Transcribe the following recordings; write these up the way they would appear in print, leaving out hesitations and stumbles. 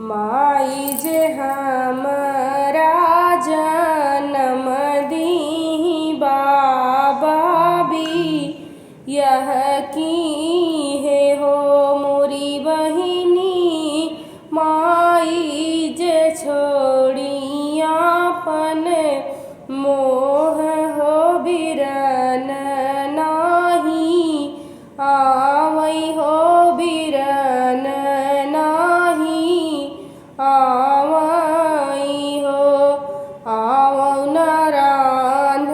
माई जे हमरा जनम दी बाबा भी यह की है हो मोरी बहिनी माई जे छोड़ी आपन मोह हो बिरन नाही आवई हो बिरन नाही आवई हो आवौ नारायण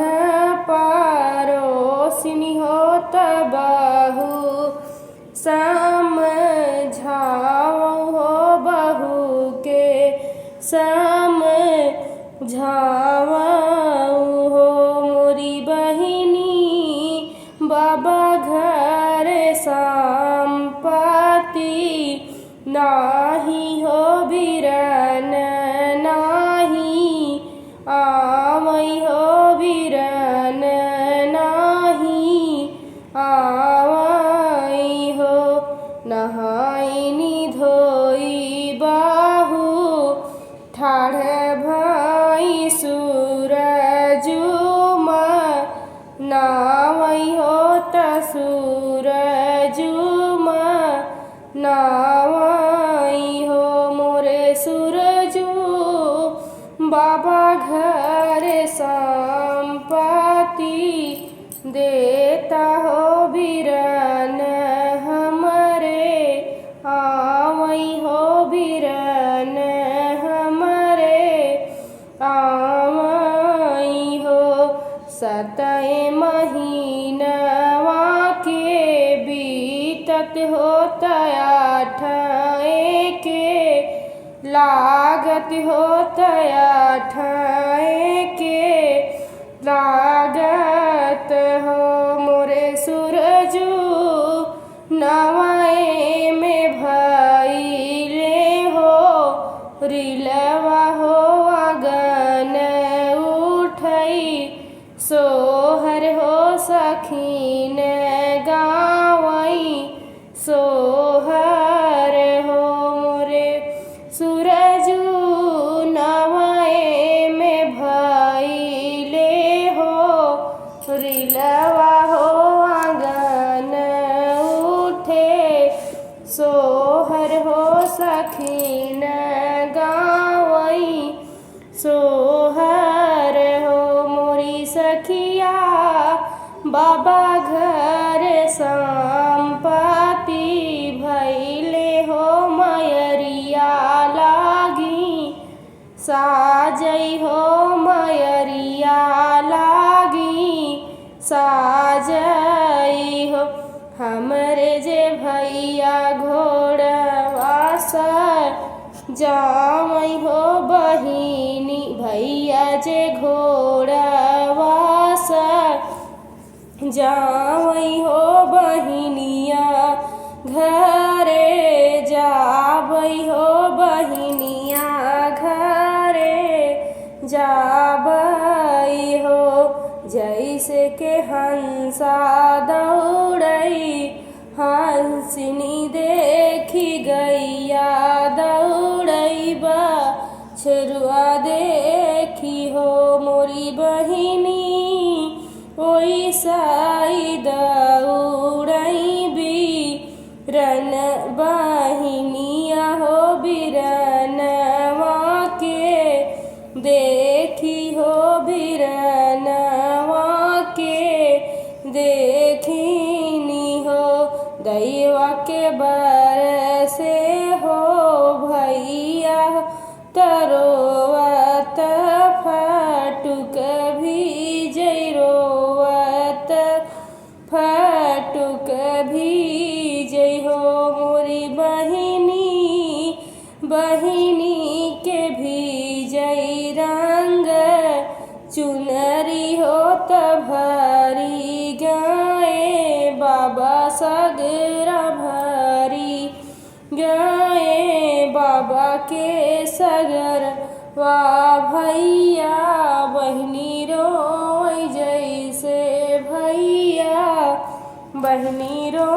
परोसिनी हो तबहु समझाओ हो बहू के समझाओ हो मोरी बहिनी बाबा घर संपत्ति नाही हो बिरन नाही आवई हो बिरन नाही आवई हो नहाइनी धोई बाहू ठाढ़ भई सूरजुमा नावई हो सूरजुमा नावई हो मोरे सूरजू बाबा घर संपत्ति देता हो बिरन हमरे आवई हो बिरन हमरे आवई हो सतय महीनवा के बीतत होत आठए के लागत होत आठए के लागत हो मोरे सूरजू नवाए में भइले हो रिलवा हो अगन उठई सोहर हो सखीन गावई सोहर हो मोरे सूरजू नवाए में भइले हो रिलवा हो आंगन उठे सोहर हो सखीन गावई सोहर हो मोरी सखिया बाबा घर संपत्ति भइले हो मयरिया लागी साजई हो मयरिया लागी साजई हो हमरे जे भैया घोड़वा जावई हो बहिनी भैया जे घोड़वा जावई हो बहिनिया घरे जावई हो बहिनिया घरे जावई हो जैसे के हंसा दौड़ई हंसिनी देखी गैया दौड़ई बछरुआ देखी हो मोरी बहिनी ओई साई दौड़ई बिरन बहिनिया हो बिरनवा के देखी हो बिरनवा के देखिनी हो दैवा के बरसे हो भैया तरोवत फटुक भीजै रोवत फटुक भीजै हो मोरी बहिनी के भीजै रंग चुनरी हो भरी गाए बाबा सगरा भरी गाए बाबा के सगर वा भैया बहिनी रोई जैसे भैया बहिनी रो